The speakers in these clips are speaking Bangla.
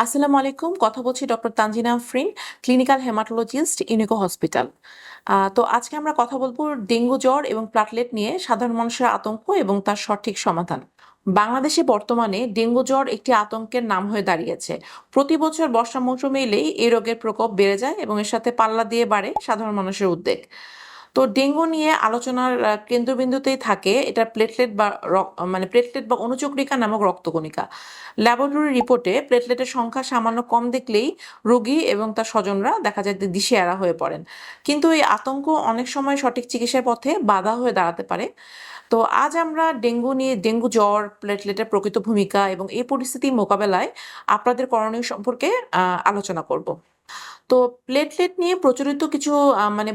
আসসালামু আলাইকুম। কথা বলছি doctor Tanzina Afrin, clinical haematologist, Unico hospital. তো আজকে আমরা কথা বলবো ডেঙ্গু জ্বর এবং প্লাটলেট নিয়ে সাধারণ মানুষের আতঙ্ক এবং তার সঠিক সমাধান। বাংলাদেশে বর্তমানে ডেঙ্গু জ্বর একটি আতঙ্কের নাম হয়ে দাঁড়িয়েছে। প্রতি বছর বর্ষা মৌসুমে এলেই এই রোগের প্রকোপ বেড়ে যায় এবং এর সাথে পাল্লা দিয়ে বাড়ে সাধারণ মানুষের উদ্বেগ। তো ডেঙ্গু নিয়ে আলোচনার কেন্দ্রবিন্দুতেই থাকে এটা প্লেটলেট বা অণুচক্রিকা নামক রক্তকণিকা। ল্যাবরেটরি রিপোর্টে প্লেটলেটের সংখ্যা সামান্য কম দেখলেই রোগী এবং তার স্বজনরা দেখা যায় যে দিশেহারা হয়ে পড়েন। কিন্তু এই আতঙ্ক অনেক সময় সঠিক চিকিৎসার পথে বাধা হয়ে দাঁড়াতে পারে। তো আজ আমরা ডেঙ্গু জ্বর, প্লেটলেটের প্রকৃত ভূমিকা এবং এই পরিস্থিতি মোকাবেলায় আপনাদের করণীয় সম্পর্কে আলোচনা করব। তো প্লেটলেট নিয়ে প্রচলিত কিছু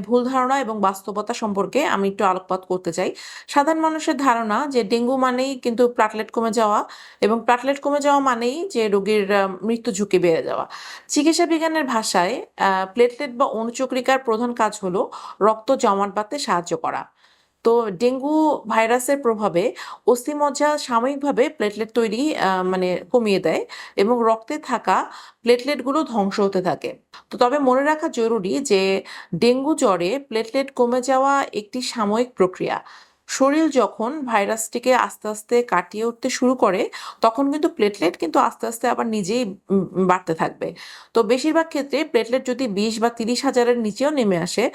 ভুল ধারণা এবং বাস্তবতা সম্পর্কে আমি একটু আলোকপাত করতে চাই। সাধারণ মানুষের ধারণা যে ডেঙ্গু মানেই কিন্তু প্লাটলেট কমে যাওয়া এবং প্লাটলেট কমে যাওয়া মানেই যে রোগীর মৃত্যু ঝুঁকি বেড়ে যাওয়া। চিকিৎসা বিজ্ঞানের ভাষায় প্লেটলেট বা অণুচক্রিকার প্রধান কাজ হলো রক্ত জমাট বাঁধতে সাহায্য করা। তো ডেঙ্গু ভাইরাসের প্রভাবে অস্থিমজ্জা সাময়িকভাবে প্লেটলেট তৈরি কমিয়ে দেয় এবং রক্তে থাকা প্লেটলেটগুলো ধ্বংস হতে থাকে। তো তবে মনে রাখা জরুরি যে ডেঙ্গু জ্বরে প্লেটলেট কমে যাওয়া একটি সাময়িক প্রক্রিয়া। শরীর যখন ভাইরাসটিকে আস্তে আস্তে কাটিয়ে উঠতে শুরু করে তখন কিন্তু প্লেটলেট কিন্তু আস্তে আস্তে আবার নিজেই বাড়তে থাকবে। তো বেশিরভাগ ক্ষেত্রে প্লেটলেট যদি 20 বা 30,000-এর নিচেও নেমে আসে,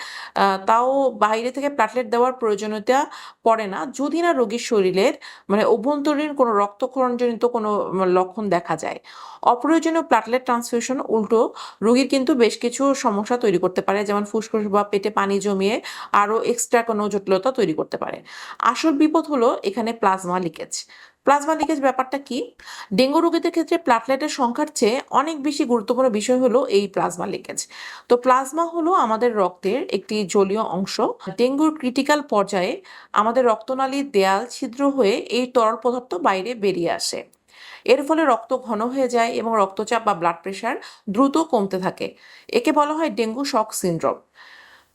তাও বাইরে থেকে প্লেটলেট দেওয়ার প্রয়োজনীয়তা পড়ে না যদি না রোগীর শরীরের অভ্যন্তরীণ কোনো রক্তক্ষরণজনিত কোনো লক্ষণ দেখা যায়। অপ্রয়োজনীয় প্লেটলেট ট্রান্সফিউশন উল্টো রোগীর কিন্তু বেশ কিছু সমস্যা তৈরি করতে পারে, যেমন ফুসফুস বা পেটে পানি জমিয়ে আরও এক্সট্রা কোনো জটিলতা তৈরি করতে পারে। আসল বিপদ হলো এখানে প্লাজমা লিকেজ। প্লাজমা লিকেজ ব্যাপারটা কি? ডেঙ্গু রোগীদের ক্ষেত্রে প্লাটলেটের সংখ্যার চেয়ে অনেক বেশি গুরুত্বপূর্ণ বিষয় হলো এই প্লাজমা লিকেজ। তো প্লাজমা হলো আমাদের রক্তের একটি জলীয় অংশ। ডেঙ্গুর ক্রিটিক্যাল পর্যায়ে আমাদের রক্তনালীর দেয়াল ছিদ্র হয়ে এই তরল পদার্থ বাইরে বেরিয়ে আসে। এর ফলে রক্ত ঘন হয়ে যায় এবং রক্তচাপ বা ব্লাড প্রেশার দ্রুত কমতে থাকে। একে বলা হয় dengue shock syndrome.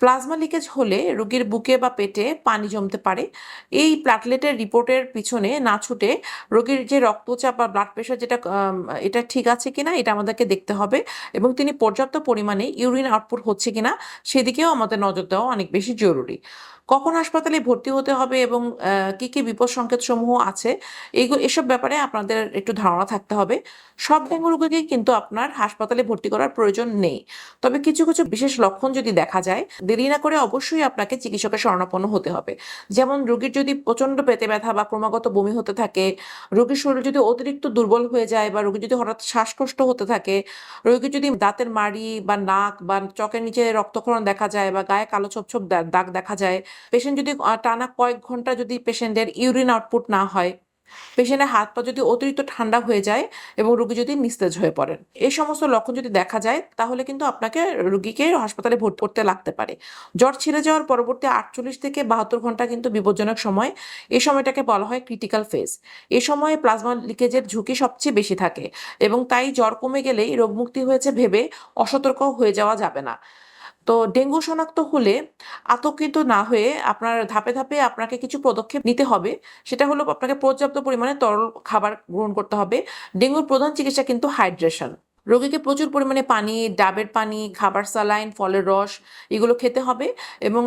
Plasma leakage হলে রোগীর বুকে বা পেটে পানি জমতে পারে। এই প্লাটলেটের রিপোর্টের পিছনে না ছুটে রোগীর যে রক্তচাপ বা ব্লাড প্রেশার এটা ঠিক আছে কিনা এটা আমাদেরকে দেখতে হবে এবং তিনি পর্যাপ্ত পরিমাণে ইউরিন আউটপুট হচ্ছে কিনা সেদিকেও আমাদের নজর দেওয়া অনেক বেশি জরুরি। কখন হাসপাতালে ভর্তি হতে হবে এবং কি কি বিপদ সংকেত সমূহ আছে এসব ব্যাপারে আপনাদের একটু ধারণা থাকতে হবে। সব ডেঙ্গু রোগীকে কিন্তু আপনার হাসপাতালে ভর্তি করার প্রয়োজন নেই। তবে কিছু কিছু বিশেষ লক্ষণ যদি দেখা যায়, দেরি না করে অবশ্যই আপনাকে চিকিৎসকের শরণাপন্ন হতে হবে। যেমন রোগীর যদি প্রচন্ড পেটে ব্যথা বা ক্রমাগত বমি হতে থাকে, রোগীর শরীর যদি অতিরিক্ত দুর্বল হয়ে যায় বা রোগী যদি হঠাৎ শ্বাসকষ্ট হতে থাকে, রোগীর যদি দাঁতের মাড়ি বা নাক বা চোখের নিচে রক্তক্ষরণ দেখা যায় বা গায়ে কালো ছোপ ছোপ দাগ দেখা যায়, পেশেন্ট যদি টানা কয়েক ঘন্টা যদি পেশেন্টের ইউরিন আউটপুট না হয়, পেশেন্টের হাত পা যদি অতিরিক্ত ঠান্ডা হয়ে যায় এবং রোগী যদি নিস্তেজ হয়ে পড়েন, এই সমস্ত লক্ষণ যদি দেখা যায় তাহলে কিন্তু আপনাকে রোগীকে হাসপাতালে ভর্তি করতে লাগতে পারে। জ্বর ছেড়ে যাওয়ার পরবর্তী 48 থেকে 72 ঘন্টা কিন্তু বিপজ্জনক সময়। এই সময়টাকে বলা হয় ক্রিটিক্যাল ফেজ। এই সময়ে প্লাজমা লিকেজের ঝুঁকি সবচেয়ে বেশি থাকে এবং তাই জ্বর কমে গেলেই রোগমুক্তি হয়েছে ভেবে অসতর্ক হয়ে যাওয়া যাবে না। তো ডেঙ্গু শনাক্ত হলে আতঙ্কিত না হয়ে আপনার ধাপে ধাপে আপনাকে কিছু পদক্ষেপ নিতে হবে। সেটা হলো আপনাকে পর্যাপ্ত পরিমাণে তরল খাবার গ্রহণ করতে হবে। ডেঙ্গুর প্রধান চিকিৎসা কিন্তু হাইড্রেশন। রোগীকে প্রচুর পরিমাণে পানি, ডাবের পানি, খাবার, স্যালাইন, ফলের রস এগুলো খেতে হবে এবং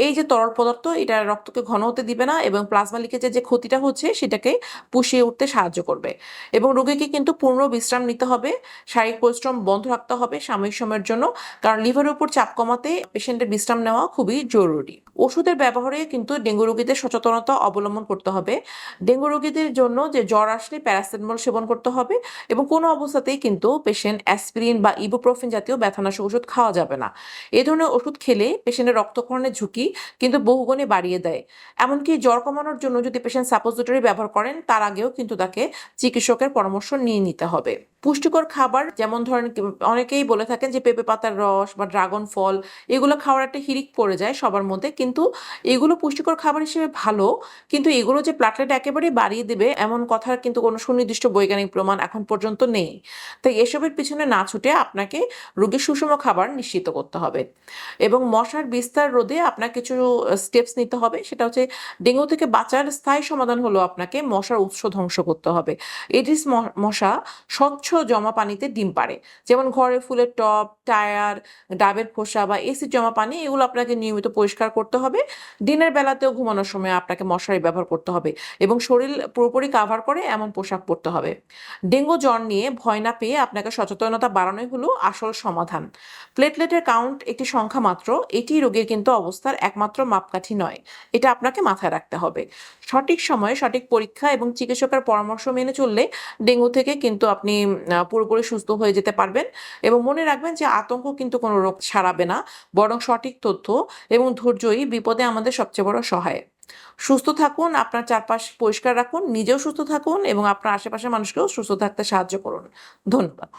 এই যে তরল পদার্থ এটা রক্তকে ঘন হতে দিবে না এবং প্লাজমা লিকেজের যে ক্ষতিটা হচ্ছে সেটাকে পুষিয়ে উঠতে সাহায্য করবে। এবং রোগীকে কিন্তু পূর্ণ বিশ্রাম নিতে হবে, শারীরিক পরিশ্রম বন্ধ রাখতে হবে সাময়িক সময়ের জন্য, কারণ লিভারের উপর চাপ কমাতে পেশেন্টের বিশ্রাম নেওয়া খুবই জরুরি। ওষুধের ব্যবহারে কিন্তু ডেঙ্গু রোগীদের সচেতনতা অবলম্বন করতে হবে। ডেঙ্গু রোগীদের জন্য যে জ্বর আসলে প্যারাসিটামল সেবন করতে হবে এবং কোনো অবস্থাতেই কিন্তু পেশেন্ট অ্যাসপিরিন বা ইবুপ্রোফেন জাতীয় ব্যথানাশক ওষুধ খাওয়া যাবে না। এই ধরনের ওষুধ খেলে পেশেন্টের রক্তক্ষরণের ঝুঁকি কিন্তু বহুগুণে বাড়িয়ে দেয়। এমনকি জ্বর কমানোর জন্য যদি পেশেন্ট সাপোজিটরি ব্যবহার করেন তার আগেও কিন্তু তাকে চিকিৎসকের পরামর্শ নিয়ে নিতে হবে। পুষ্টিকর খাবার যেমন ধরেন অনেকেই বলে থাকেন যে পেঁপে পাতার রস বা ড্রাগন ফল এগুলো খাওয়ার একটা হিড়িক পড়ে যায় সবার মধ্যে, কিন্তু এগুলো পুষ্টিকর খাবার হিসেবে ভালো, কিন্তু এগুলো যে প্লাটলেট একেবারেই বাড়িয়ে দেবে এমন কথার কিন্তু কোনো সুনির্দিষ্ট বৈজ্ঞানিক প্রমাণ এখন পর্যন্ত নেই। তাই এসবের পিছনে না ছুটে আপনাকে রোগীর সুষম খাবার নিশ্চিত করতে হবে এবং মশার বিস্তার রোধে আপনার কিছু স্টেপস নিতে হবে। সেটা হচ্ছে ডেঙ্গু থেকে বাঁচার স্থায়ী সমাধান হলো আপনাকে মশার উৎস ধ্বংস করতে হবে। এডিস মশা স্বচ্ছ জমা পানিতে ডিম পাড়ে, যেমন ঘরের ফুলের টব, টায়ার, ডাবের খোসা বা এসির জমা পানি, এগুলো আপনাকে নিয়মিত পরিষ্কার করতে হবে। দিনের বেলাতেও ঘুমানোর সময় আপনাকে মশারি ব্যবহার করতে হবে এবং শরীর পুরোপুরি কাভার করে এমন পোশাক পরতে হবে। ডেঙ্গু জ্বর নিয়ে ভয় না পেয়ে আপনাকে সচেতনতা বাড়ানোই হলো আসল সমাধান। প্লেটলেটের কাউন্ট একটি সংখ্যা মাত্র, এটি রোগীর কিন্তু অবস্থার একমাত্র মাপকাঠি নয়। এটা আপনাকে মাথায় রাখতে হবে। সঠিক সময়ে সঠিক পরীক্ষা এবং চিকিৎসকের পরামর্শ মেনে চললে ডেঙ্গু থেকে কিন্তু আপনি পুরোপুরি সুস্থ হয়ে যেতে পারবেন। এবং মনে রাখবেন যে আতঙ্ক কিন্তু কোনো রোগ সারাবে না, বরং সঠিক তথ্য এবং ধৈর্যই বিপদে আমাদের সবচেয়ে বড় সহায়। সুস্থ থাকুন, আপনার চারপাশ পরিষ্কার রাখুন, নিজেও সুস্থ থাকুন এবং আপনার আশেপাশের মানুষকেও সুস্থ থাকতে সাহায্য করুন। ধন্যবাদ।